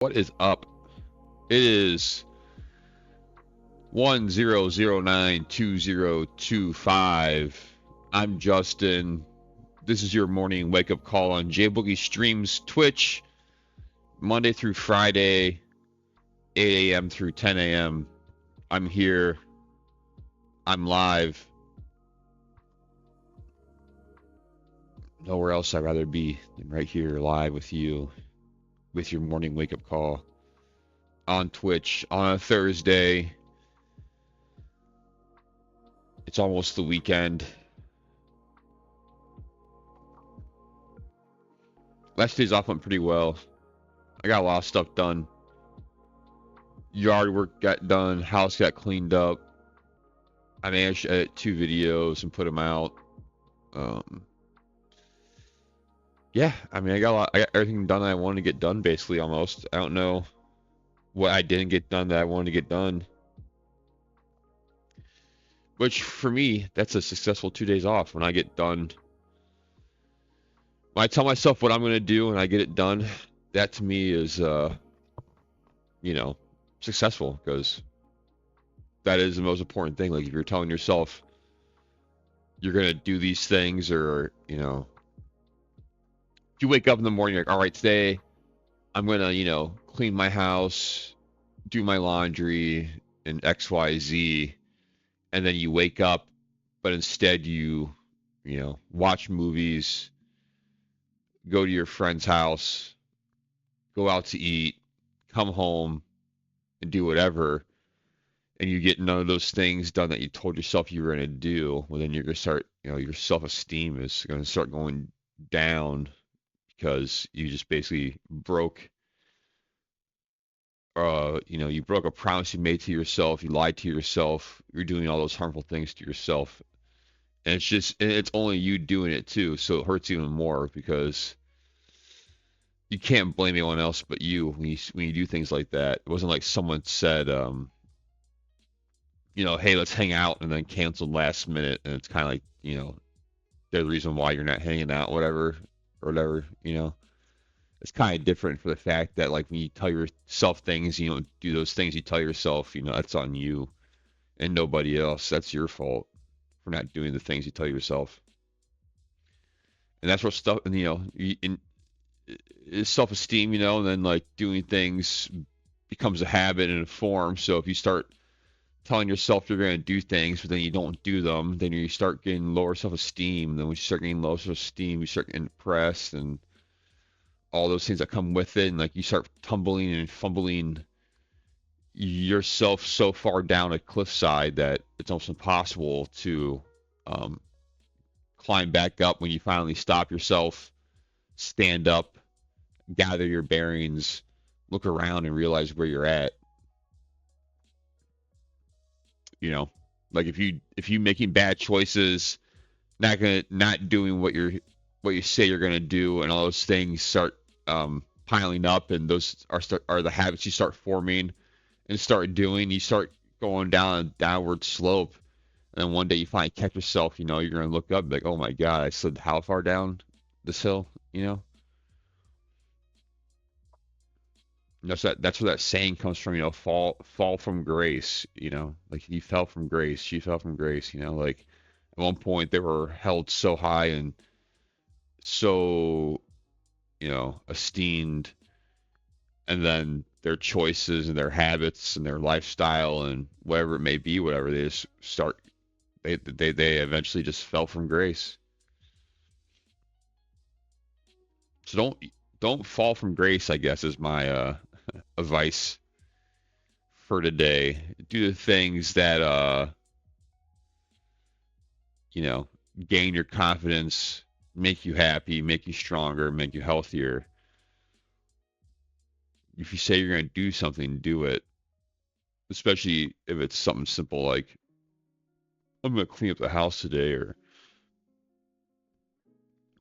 What is up? It is 10092025. I'm Justin. This is your morning wake up call on JBoogieStreams Twitch, Monday through Friday, 8 a.m. through 10 a.m. I'm here. I'm live. Nowhere else I'd rather be than right here live with you with your morning wake up call on Twitch on a Thursday. It's almost the weekend. Last day's off went pretty well. I got a lot of stuff done. Yard work got done. House got cleaned up. I managed to edit 2 videos and put them out. Yeah, I mean, I got everything done that I wanted to get done, basically, almost. I don't know what I didn't get done that I wanted to get done. Which, for me, that's a successful 2 days off. When I get done, when I tell myself what I'm going to do and I get it done, that to me is, successful, because that is the most important thing. Like, if you're telling yourself you're going to do these things, or, if you wake up in the morning, you're like, all right, today I'm going to, clean my house, do my laundry, and XYZ, and then you wake up, but instead you watch movies, go to your friend's house, go out to eat, come home, and do whatever, and you get none of those things done that you told yourself you were going to do, well, then you're going to start, your self-esteem is going to start going down, because you just basically broke, you broke a promise you made to yourself, you lied to yourself, you're doing all those harmful things to yourself. And it's only you doing it too, so it hurts even more, because you can't blame anyone else but you when you do things like that. It wasn't like someone said, hey, let's hang out, and then canceled last minute, and it's kind of like, they're the reason why you're not hanging out, whatever, or whatever. It's kind of different for the fact that, like, when you tell yourself things, you don't do those things you tell yourself, that's on you and nobody else. That's your fault for not doing the things you tell yourself. And that's what stuff, and is self-esteem, and then, like, doing things becomes a habit and a form. So if you start telling yourself you're going to do things, but then you don't do them, then you start getting lower self-esteem. Then when you start getting low self-esteem, you start getting depressed and all those things that come with it. And, like, you start tumbling and fumbling yourself so far down a cliffside that it's almost impossible to climb back up when you finally stop yourself, stand up, gather your bearings, look around, and realize where you're at. Like, if you making bad choices, not doing what you say you're gonna do, and all those things start piling up, and those are the habits you start forming and start doing. You start going down a downward slope, and then one day you finally catch yourself. You're gonna look up and be like, oh my god, I slid how far down this hill? That's where that saying comes from. Fall from grace. Like, he fell from grace, she fell from grace. Like, at one point they were held so high and so esteemed, and then their choices and their habits and their lifestyle and whatever it may be, whatever, they just start, they eventually just fell from grace. So don't fall from grace, I guess, is my advice for today. Do the things that gain your confidence, make you happy, make you stronger, make you healthier. If you say you're going to do something, do it. Especially if it's something simple like, I'm going to clean up the house today, or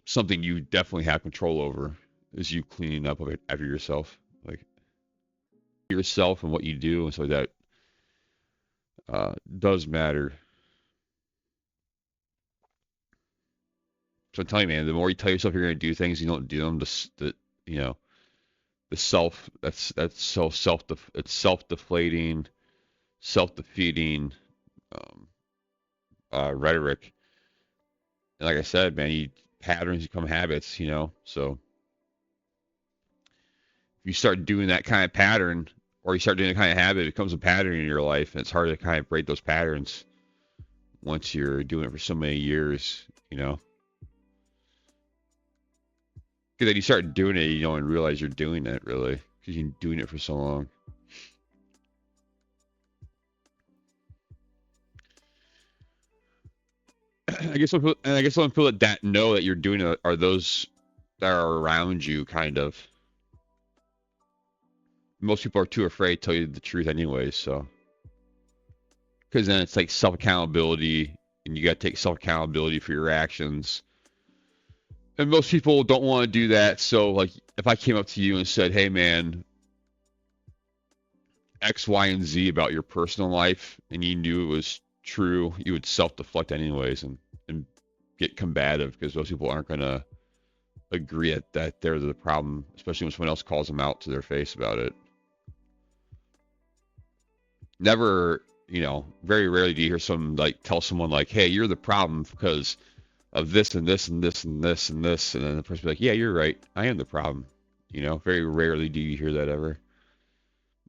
something you definitely have control over is you cleaning up after yourself. Like, yourself and what you do, and so that does matter. So I'm telling you, man, the more you tell yourself you're going to do things, you don't do them. the self that's so it's self-deflating, self-defeating um, rhetoric. And like I said, man, patterns become habits, So if you start doing that kind of pattern, or you start doing that kind of habit, it becomes a pattern in your life, and it's hard to kind of break those patterns once you're doing it for so many years. Because then you start doing it, you don't even realize you're doing it, really, because you've been doing it for so long. I guess some people that know that you're doing it are those that are around you, kind of. Most people are too afraid to tell you the truth anyway, so. Because then it's like self-accountability, and you got to take self-accountability for your actions. And most people don't want to do that, so like if I came up to you and said, hey man, X, Y, and Z about your personal life, and you knew it was true, you would self-deflect anyways and get combative, because those people aren't going to agree that they're the problem, especially when someone else calls them out to their face about it. Never, very rarely do you hear someone like tell someone like, hey, you're the problem because of this and this and this and this and this, and then the person be like, yeah, you're right, I am the problem. Very rarely do you hear that ever.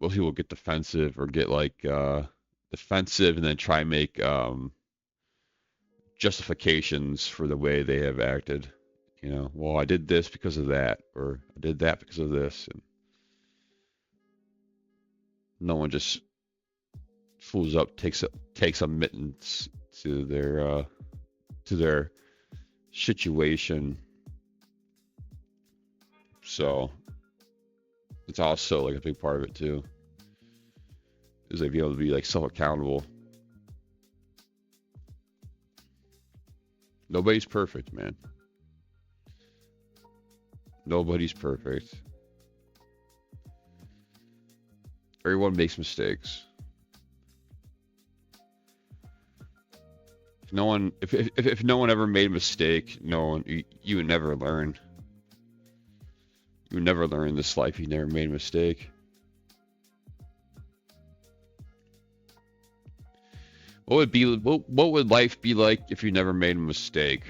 Most people get defensive or get like defensive and then try and make justifications for the way they have acted. Well, I did this because of that, or I did that because of this, and no one just fools up, takes admittance to their situation. So it's also like a big part of it too, is like being able to be like self-accountable. Nobody's perfect, man. Nobody's perfect. Everyone makes mistakes. If no one ever made a mistake, you would never learn. You would never learn in this life. You never made a mistake. What would life be like if you never made a mistake?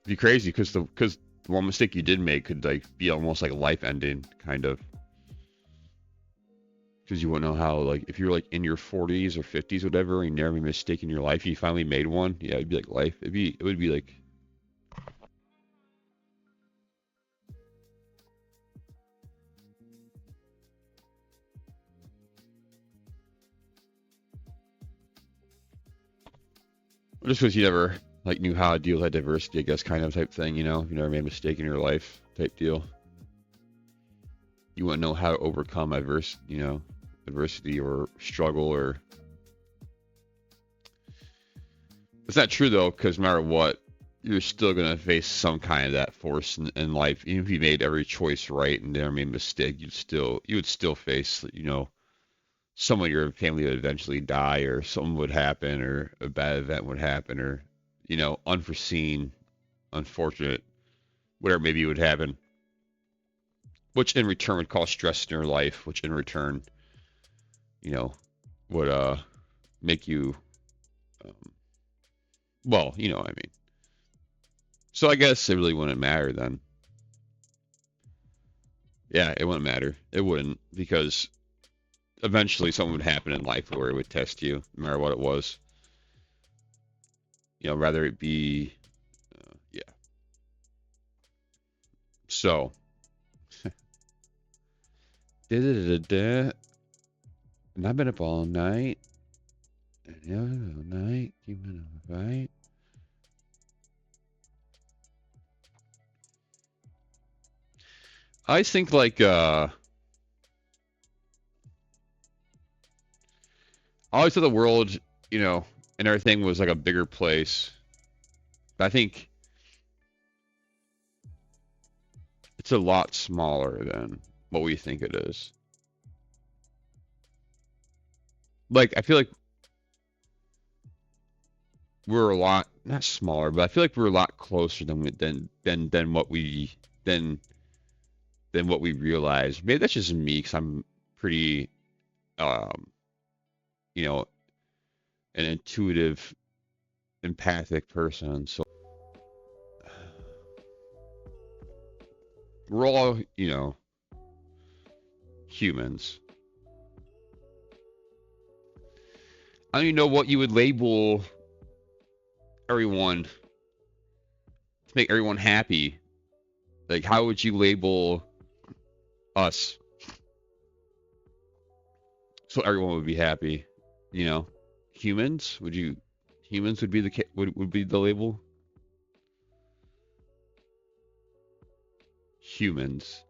It'd be crazy because the one mistake you did make could like be almost like life ending, kind of. Because you wouldn't know how, like, if you're like in your 40s or 50s, or whatever, and you never made a mistake in your life, and you finally made one, yeah, it'd be like life. It would be like. Just because you never like knew how to deal with that diversity, I guess, kind of type thing, you never made a mistake in your life, type deal. You wouldn't know how to overcome adversity or struggle, or. It's not true though, because no matter what, you're still gonna face some kind of that force in life. Even if you made every choice right and never made a mistake, you would still face, someone in your family would eventually die, or something would happen, or a bad event would happen, or unforeseen, unfortunate, whatever maybe would happen, which in return would cause stress in your life, which in return, would make you, um, well, what I mean. So I guess it really wouldn't matter then. Yeah, it wouldn't matter. It wouldn't, because eventually something would happen in life where it would test you, no matter what it was. Rather it be, yeah. So, and I've been up all night, and all night, you've been up all night. I think like I always thought the world, and everything was like a bigger place. But I think it's a lot smaller than what we think it is. Like I feel like we're a lot not smaller, but I feel like we're a lot closer than what we than what we realize. Maybe that's just me because I'm pretty um you know an intuitive, empathic person. So we're all humans. I don't even know what you would label everyone to make everyone happy. Like, how would you label us so everyone would be happy? You know, humans? Would you? Humans would be would be the label. Humans.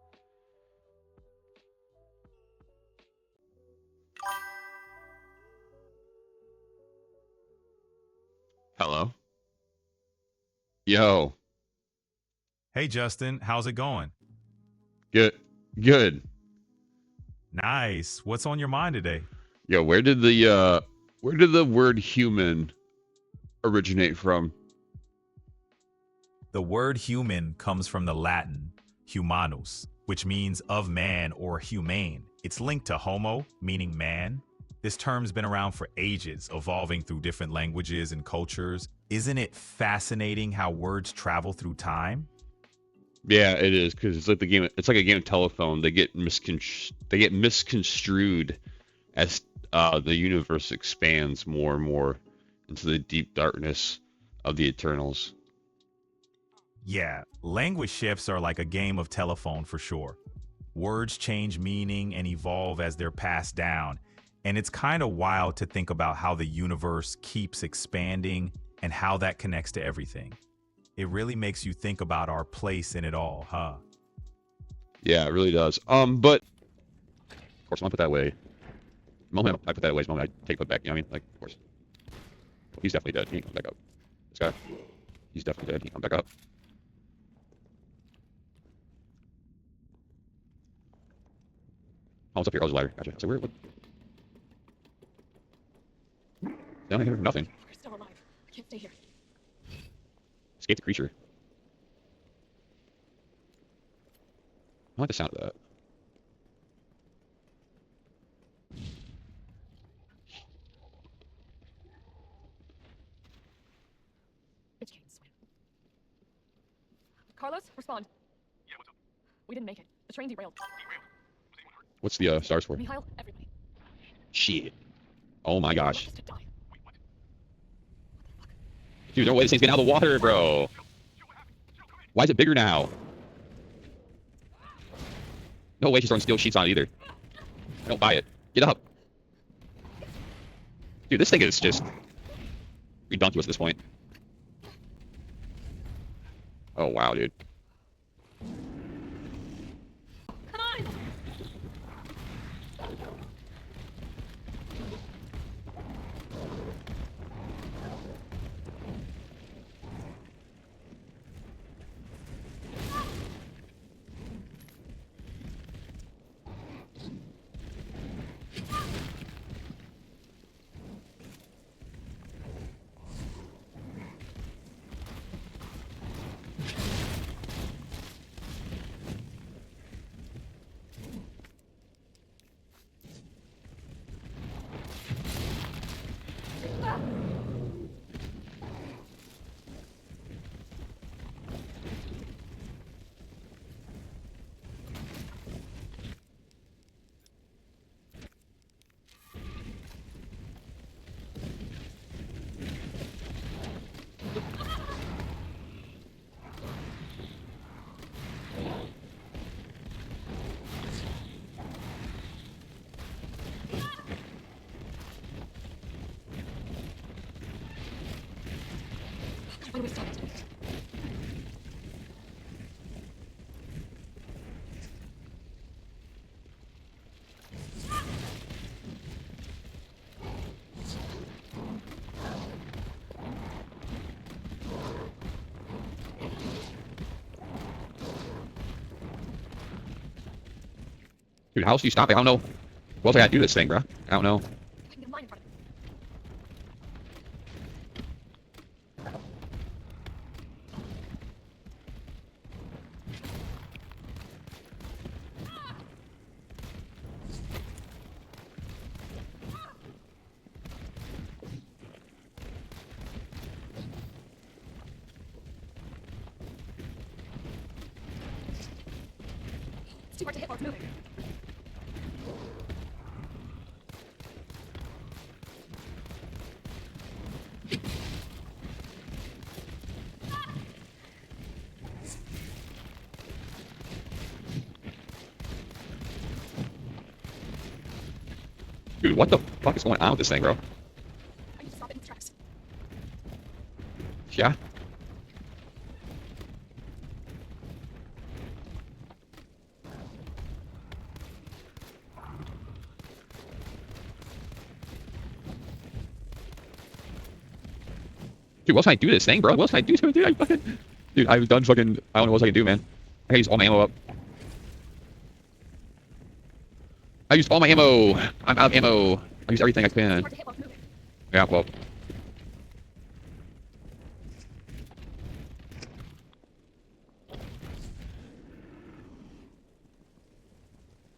Hello. Yo. Hey Justin, how's it going? Good. Good. Nice. What's on your mind today? Yo, where did the word human originate from? The word human comes from the Latin humanus, which means of man or humane. It's linked to homo, meaning man. This term's been around for ages, evolving through different languages and cultures. Isn't it fascinating how words travel through time? Yeah, it is because it's like the game. It's like a game of telephone. They get misconstrued as the universe expands more and more into the deep darkness of the Eternals. Yeah, language shifts are like a game of telephone for sure. Words change meaning and evolve as they're passed down. And it's kind of wild to think about how the universe keeps expanding and how that connects to everything. It really makes you think about our place in it all, huh? Yeah, it really does. But of course, when I put that away, the moment I put that away is the moment I take it back. You know what I mean? Like, of course, he's definitely dead. He ain't coming back up. This guy, he's definitely dead. He ain't coming back up. Oh, what's up here? Oh, there's a ladder. Gotcha. So what? Down here, nothing. We're still alive. I can't stay here. Escape the creature. I like the sound of that. Bitch can't swim. Carlos, respond. Yeah, what's up? We didn't make it. The train derailed. What's the stars for? Mikhail, everybody. Shit. Oh my gosh. Just to die. Dude, no way this thing's getting out of the water, bro. Why is it bigger now? No way she's throwing steel sheets on it either. I don't buy it. Get up. Dude, this thing is just redundant at this point. Oh, wow, dude. Come on! Why do we stop it? Dude, how else do you stop it? I don't know. What else I gotta do this thing, bro? I don't know. I can get mine in front of too hard to hit while it's moving. Dude, what the fuck is going on with this thing, bro? I need to stop it in its tracks. Yeah. Dude, what else can I do to this thing, bro? What else can I do to it, dude? Dude, I've done fucking... I don't know what else I can do, man. I used all my ammo up. I used all my ammo. I'm out of ammo. I used everything I Too can. hard to hit while it's moving. Yeah, well.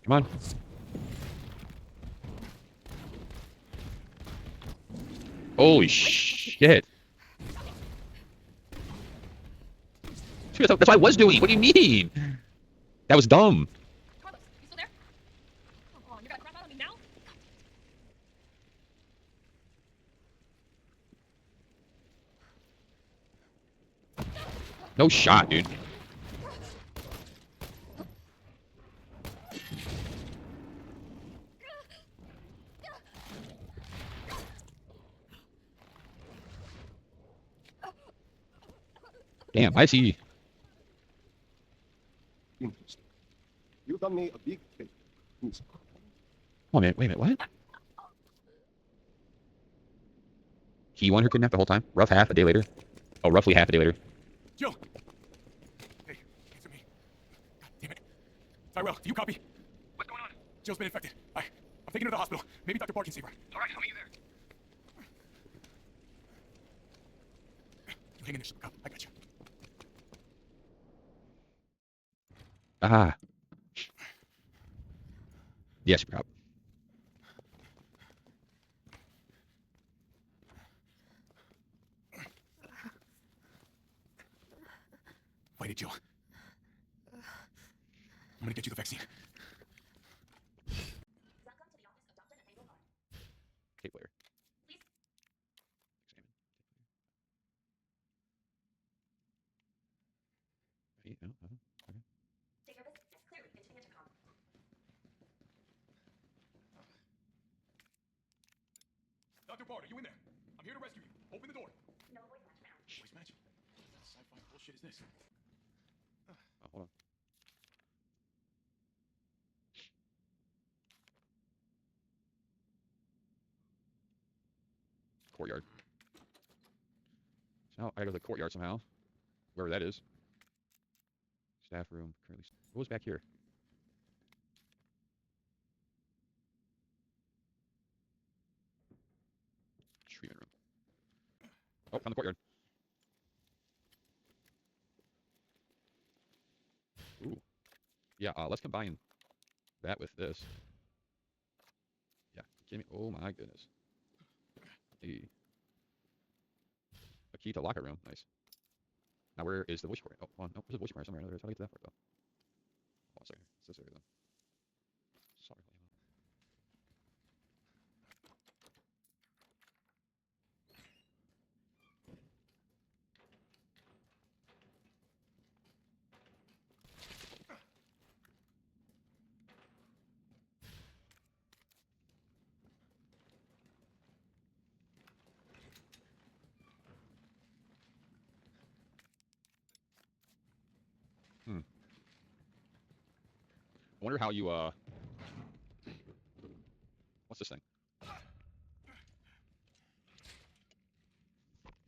Come on. Holy shit. Dude, that's what I was doing. What do you mean? That was dumb. Carlos, you still there? Come on, you're gonna crap out on me now? No shot, dude. Damn, I see. Interesting. You've done me a big favor. Miss. Oh, man, wait a minute, what? He wanted her kidnapped the whole time? Rough half a day later? Oh, roughly half a day later. Jill! Hey, answer me. God damn it. Tyrell, do you copy? What's going on? Jill's been infected. I'm taking her to the hospital. Maybe Dr. Bard can save her. All right, I'll meet you there. You hang in there, Super Cop. I got you. Ah. Yeah, super cop. Fight it, Jill. I'm gonna get you the vaccine. Tape later. Examine. Okay. Dr. Bard, are you in there? I'm here to rescue you. Open the door. Voice match? What sci-fi bullshit is this? Oh, hold on. Courtyard. So now I gotta go to the courtyard somehow. Wherever that is. Staff room. Currently. What was back here? Treatment room. Oh, found the courtyard. Ooh. Yeah, let's combine that with this. Yeah, kidding me? Oh my goodness. Hey. A key to locker room. Nice. Now where is the voice recorder? Oh, hold on. No, there's a voice recorder somewhere. How do I get to that part though? Hold on a second. It's this area though. Sorry. I wonder how you what's this thing?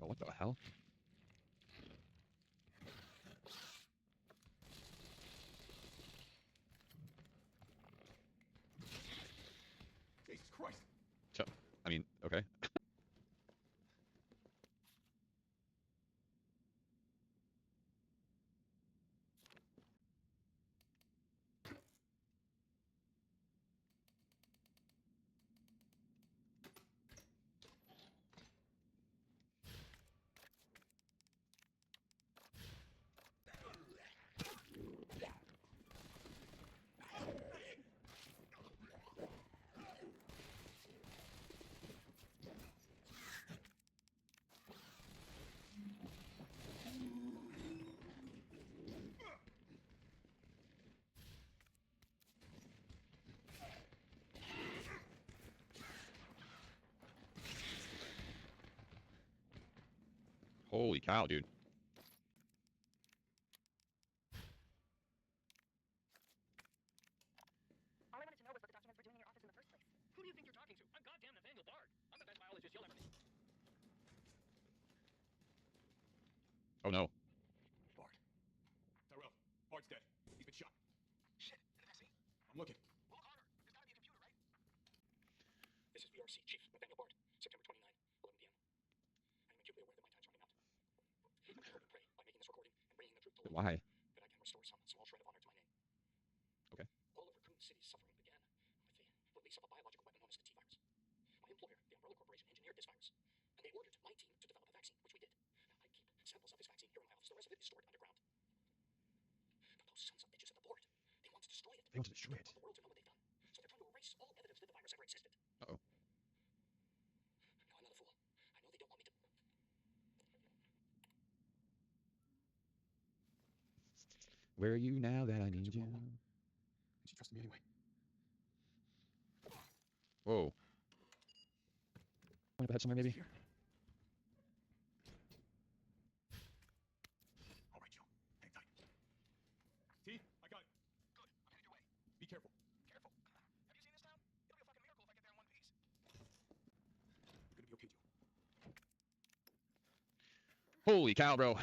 Oh, what the hell? Jesus Christ. I mean, okay. Holy cow, dude. All I wanted to know was what the documents were doing in your office in the first place. Who do you think you're talking to? I'm goddamn Nathaniel Bard. I'm the best biologist you'll ever meet. Oh no. Bard. Tyrell. Bard's dead. He's been shot. Shit. Did I see? I'm looking. Well, look harder. There's gotta be a computer, right? This is VRC Chief Nathaniel Bard. September 29, 11 p.m. I am acutely aware that my time's running out. I hope and pray by making this recording and bringing the truth to light Why? that I can restore some small shred of honor to my name. Okay. All of Raccoon City's suffering began with the release of a biological weapon known as the T-virus. My employer, the Umbrella Corporation, engineered this virus, and they ordered my team to develop a vaccine, which we did. Now, I keep samples of this vaccine here in my office. The rest of it is stored underground. But those sons of bitches at the board, they want to destroy it. They want to destroy it. They want the world to know what they've done. So they're trying to erase all evidence that the virus ever existed. Uh-oh. Now, I'm not a fool. I know they don't want me to. Where are you now that I need you? And she trusted me anyway. Whoa. Want to have somewhere maybe? Here. All right, Joe. Hang tight. T, I got it. Good. I'm headed your way. Be careful. Careful. Have you seen this town? It'll be a fucking miracle if I get there in one piece. You're gonna be okay, Joe. Holy cow, bro. Come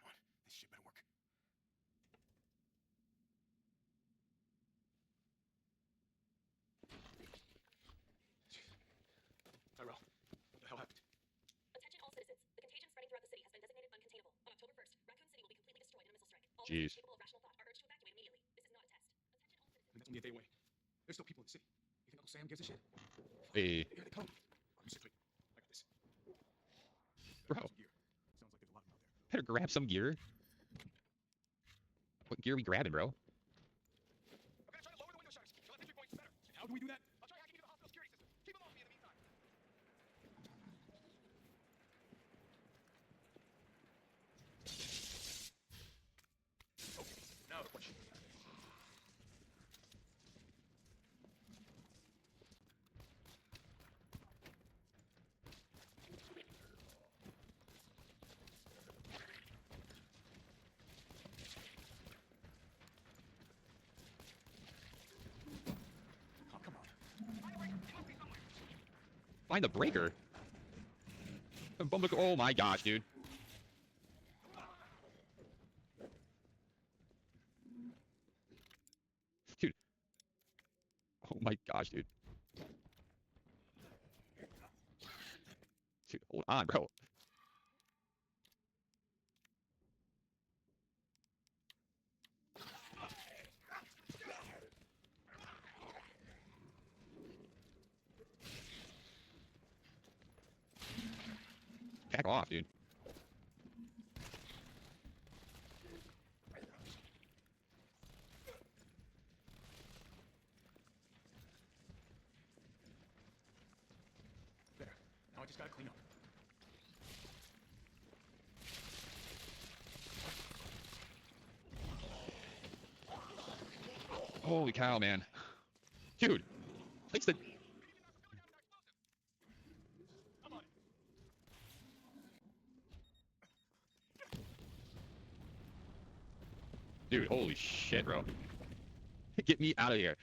on. This shit better work. Tyrell, what the hell happened? Attention all citizens. The contagion spreading throughout the city has been designated uncontainable. On October 1st, Raccoon City will be completely destroyed in a missile strike. All Jeez. citizens capable of rational thought are urged to evacuate immediately. This is not a test. Attention all citizens. And that's only a day away. There's still people in the city. You think Uncle Sam gives a shit? Hey, Here they come. I'm just tight. I got this. bro. Some gear. Sounds like there's a lot of them out there. Better grab some gear. What gear we grabbing, bro? I'm gonna try to lower the window shutters. You'll have entry points better. And how do we do that? I'll try hacking into the hospital security system. Keep them off me in the meantime. Okay, now the question. Oh, come on. Find the breaker. Oh my gosh, dude. Dude. Oh my gosh, dude. Dude, hold on, bro. Back off, dude. There. Now I just gotta clean up. Holy cow, man. Dude. Place the... I'm on it. Dude, holy shit, bro. Get me out of here.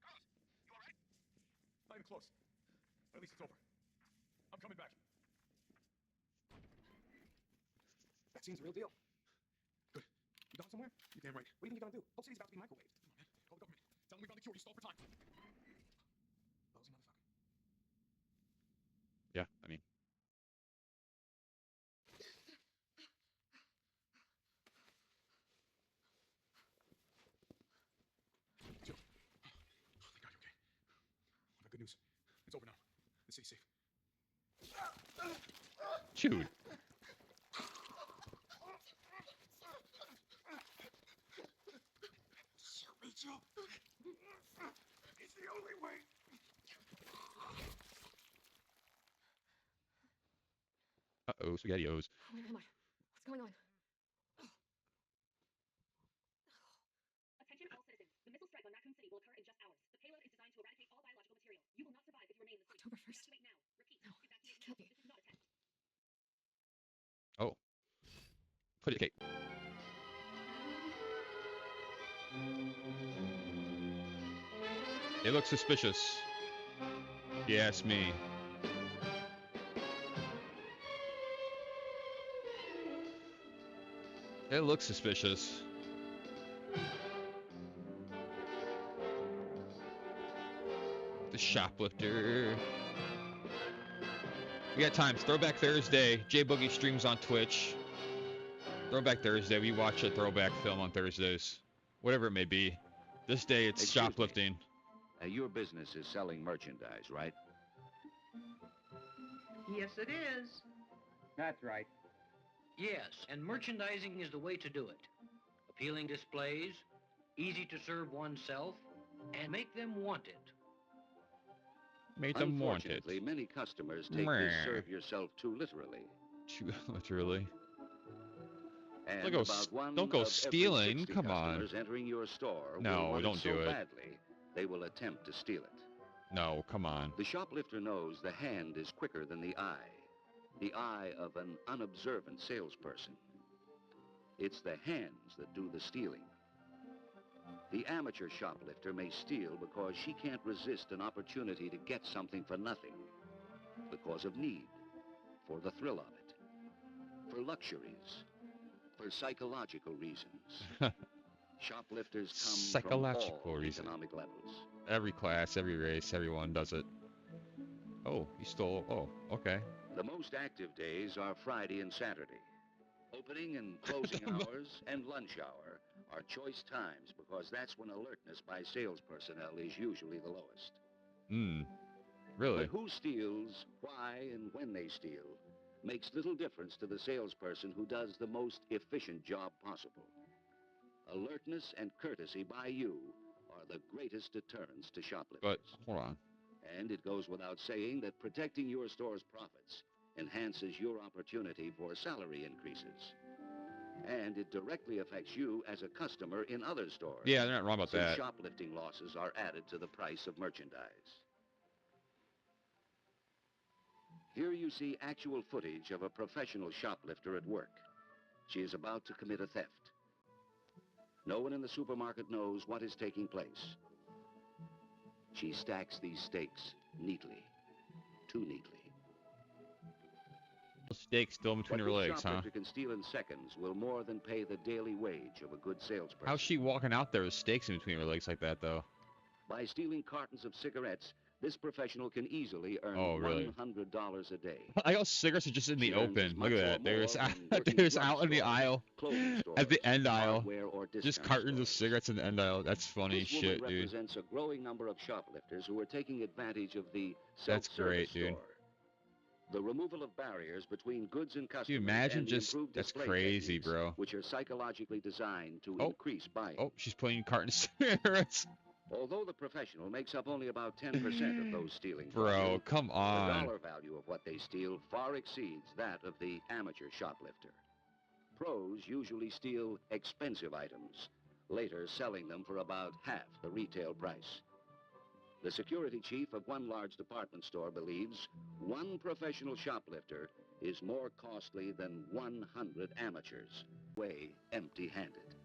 Carlos, you alright? Not even close. But at least it's over. I'm coming back. Vaccine's the real deal. Good. You going somewhere? You damn right. What do you think you're gonna do? Whole city's about to be microwaved. Come on, man. Call the government. Tell them we found the cure. You stalled for time. Lousy motherfucker. Yeah, I mean... Joe. Oh, thank God you're okay. I got good news. It's over now. The city's safe. Dude. Shoot me, Joe. It's the only way. Uh-oh, SpaghettiOs. Where am I? What's going on? Attention all citizens. first. No, it can't be. Oh. Put it. Okay. They look suspicious. You ask me. It looks suspicious. The shoplifter. We got times. Throwback Thursday. JBoogieStreams on Twitch. Throwback Thursday. We watch a throwback film on Thursdays. Whatever it may be. This day it's Excuse me. shoplifting. Your business is selling merchandise, right? Yes, it is. That's right. Yes, and merchandising is the way to do it. Appealing displays, easy to serve oneself, and make them want it. Make them want it. Unfortunately, many customers take Meh. this serve yourself too literally. Literally. And Don't go about one don't go of every stealing, 60 come on. customers entering your store No, will want don't it so do it. badly, they will attempt to steal it. No, come on. The shoplifter knows the hand is quicker than the eye of an unobservant salesperson. It's the hands that do the stealing. The amateur shoplifter may steal because she can't resist an opportunity to get something for nothing, because of need, for the thrill of it, for luxuries, for psychological reasons. Shoplifters come Psychological from all reason. economic levels. Every class, every race, everyone does it. Oh, he stole. Oh, okay. The most active days are Friday and Saturday. Opening and closing hours and lunch hour are choice times because that's when alertness by sales personnel is usually the lowest. Really? But who steals, why, and when they steal makes little difference to the salesperson who does the most efficient job possible. Alertness and courtesy by you are the greatest deterrents to shoplifters. But, hold on. And it goes without saying that protecting your store's profits enhances your opportunity for salary increases. And it directly affects you as a customer in other stores. Yeah, they're not wrong about since that. shoplifting losses are added to the price of merchandise. Here you see actual footage of a professional shoplifter at work. She is about to commit a theft. No one in the supermarket knows what is taking place. She stacks these steaks neatly, too neatly. Steak still between her What this legs, huh? shoplifter can steal in seconds will more than pay the daily wage of a good salesperson. How's she walking out there with steaks in between her legs like that, though? By stealing cartons of cigarettes, this professional can easily earn really? $100 a day. I know cigarettes are just in the She earns as open. Look much at that. or There's more than working there's out in the drugstores, aisle, clothing at the stores, end aisle, hardware or just discount cartons of stores. cigarettes in the end aisle. That's funny This shit, woman dude. represents a growing number of shoplifters who are taking advantage of the That's self-service great, dude. store. The removal of barriers between goods and customers. Can you imagine and the just improved that's display crazy, techniques, bro. which are psychologically designed to Oh. increase buying. Oh, she's putting cartons of cigarettes. Although the professional makes up only about 10% of those stealing Bro, volume, come the on. dollar value of what they steal far exceeds that of the amateur shoplifter. Pros usually steal expensive items, later selling them for about half the retail price. The security chief of one large department store believes one professional shoplifter is more costly than 100 amateurs, away empty-handed.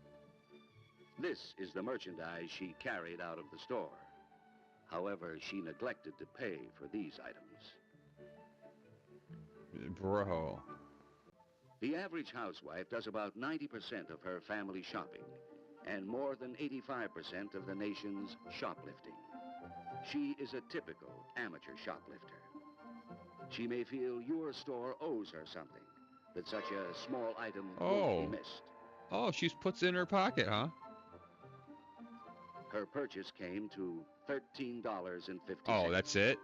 This is the merchandise she carried out of the store. However, she neglected to pay for these items. Bro. The average housewife does about 90% of her family shopping and more than 85% of the nation's shoplifting. She is a typical amateur shoplifter. She may feel your store owes her something, that such a small item won't be missed. Oh, she puts it in her pocket, huh? Her purchase came to $13.50. Oh, that's it?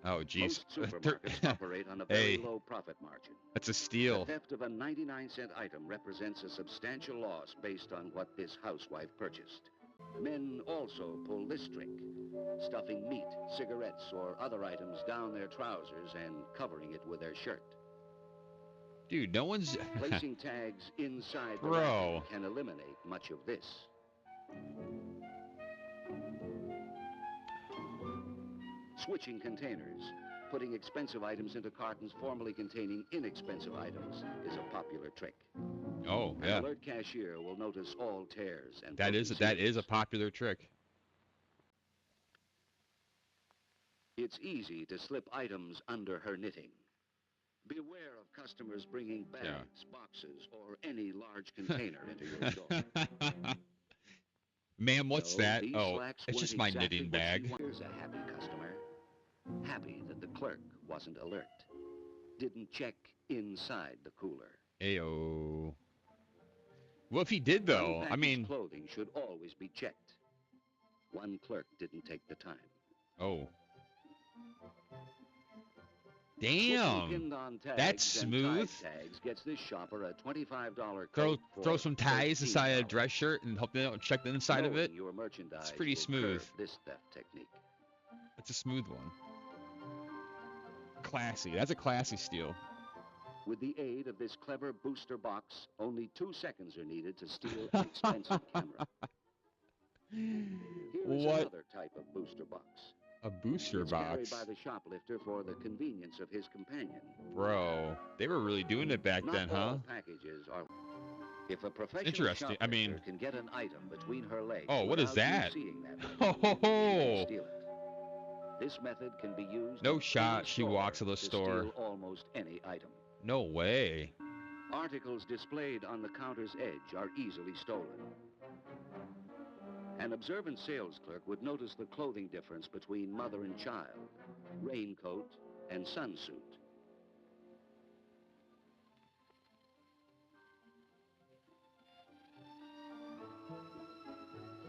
Oh, jeez. Most supermarkets operate on a very Hey. low profit margin. That's a The steal. theft of a 99-cent item represents a substantial loss based on what this housewife purchased. Men also pull this trick, stuffing meat, cigarettes, or other items down their trousers and covering it with their shirt. Dude, no one's... Placing tags inside the Bro. rack can eliminate much of this. Switching containers. Putting expensive items into cartons formerly containing inexpensive items is a popular trick. Oh, An yeah. alert cashier will notice all tears and That is a popular trick. It's easy to slip items under her knitting. Beware of customers bringing bags, boxes, or any large container into your store. Ma'am, what's No, that? these Oh, slacks it's weren't just my exactly knitting what she bag. wanted. Here's a happy customer. Happy that the clerk wasn't alert. Didn't check inside the cooler. Ayo. What if he did, though? I Unpackaged mean... clothing should always be checked. One clerk didn't take the time. Oh. Damn. That's smooth. Tags gets this shopper a $25 Throw some ties inside a dress shirt and hope they don't check the inside of it. Your merchandise It's pretty will smooth. curb this theft technique. That's a smooth one. Classy. That's a classy steal. With the aid of this clever booster box, only 2 seconds are needed to steal an expensive camera. Here is What? another type of booster box. A booster It's box. carried by the shoplifter for the convenience of his companion. Bro, they were really doing it back then, Not huh? all packages are. If a professional Interesting. I shoplifter mean, can get an item between her legs, oh, what is without you that? seeing that Ho item, ho she ho! will steal it. This method can be used. No in shot. any She store walks to the to store. steal almost any item. No way. Articles displayed on the counter's edge are easily stolen. An observant sales clerk would notice the clothing difference between mother and child, raincoat and sunsuit.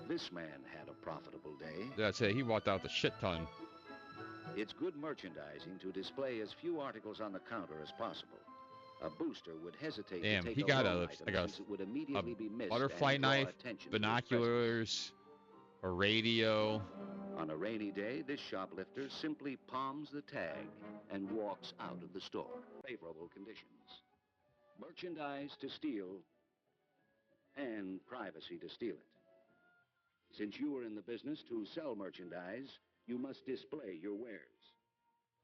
This man had a profitable day. Did I say he walked out the shit ton? It's good merchandising to display as few articles on the counter as possible. A booster would hesitate Damn, to take he a got wrong a item since it would immediately be missed butterfly and draw knife, attention to his presence. binoculars, a radio. On a rainy day, this shoplifter simply palms the tag and walks out of the store. Favorable conditions. Merchandise to steal and privacy to steal it. Since you are in the business to sell merchandise, you must display your wares.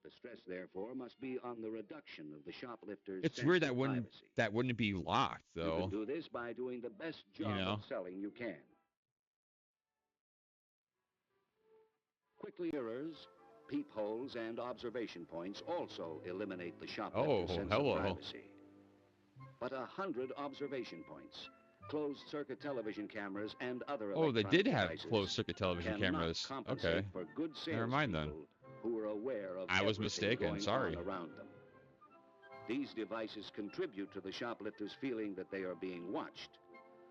The stress, therefore, must be on the reduction of the shoplifter's It's sense weird of that privacy. wouldn't be locked You though. can do this by doing the best job You know? of selling you can. Quickly mirrors, peepholes, and observation points also eliminate the shoplifter's sense hello. of privacy. But 100 observation points, closed-circuit television cameras, and other Oh, they electronic did have devices closed-circuit television cannot cameras. compensate Okay. for good Never mind then. salespeople who are aware of I was everything mistaken, going sorry. on around them. These devices contribute to the shoplifter's feeling that they are being watched.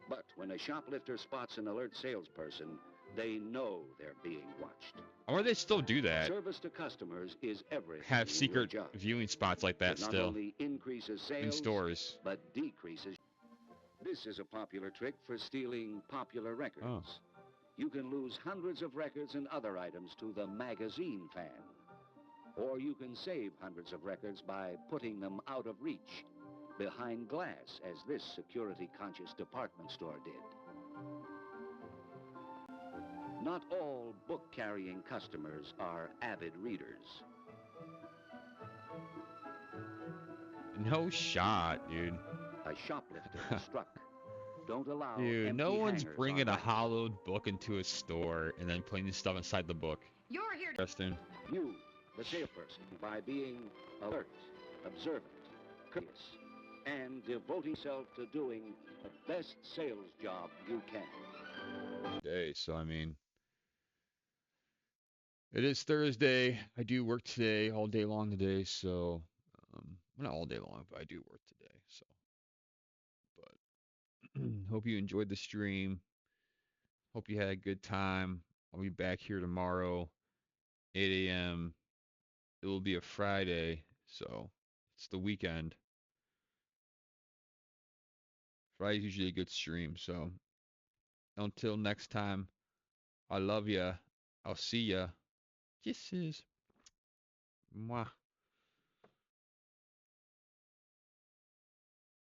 But when a shoplifter spots an alert salesperson, they know they're being watched. I wonder if they still do that. Service to customers is everything. Have in your secret job. viewing spots like that It not still only increases sales in stores. but decreases. This is a popular trick for stealing popular records. Oh. You can lose hundreds of records and other items to the magazine fan. Or you can save hundreds of records by putting them out of reach, behind glass, as this security-conscious department store did. Not all book-carrying customers are avid readers. No shot, dude. A shoplifter is struck. Don't allow Dude, empty no one's hangers bringing on a racks. hollowed book into a store and then putting stuff inside the book. You're here. Interesting. You, the salesperson, by being alert, observant, courteous, and devoting yourself to doing the best sales job you can. Day, so I mean, it is Thursday. I do work today, all day long today, so well, not all day long, but I do work today, so. But hope you enjoyed the stream. Hope you had a good time. I'll be back here tomorrow, 8 a.m. It will be a Friday, so it's the weekend. Friday's usually a good stream, so until next time, I love ya. I'll see ya. Kisses. Mwah.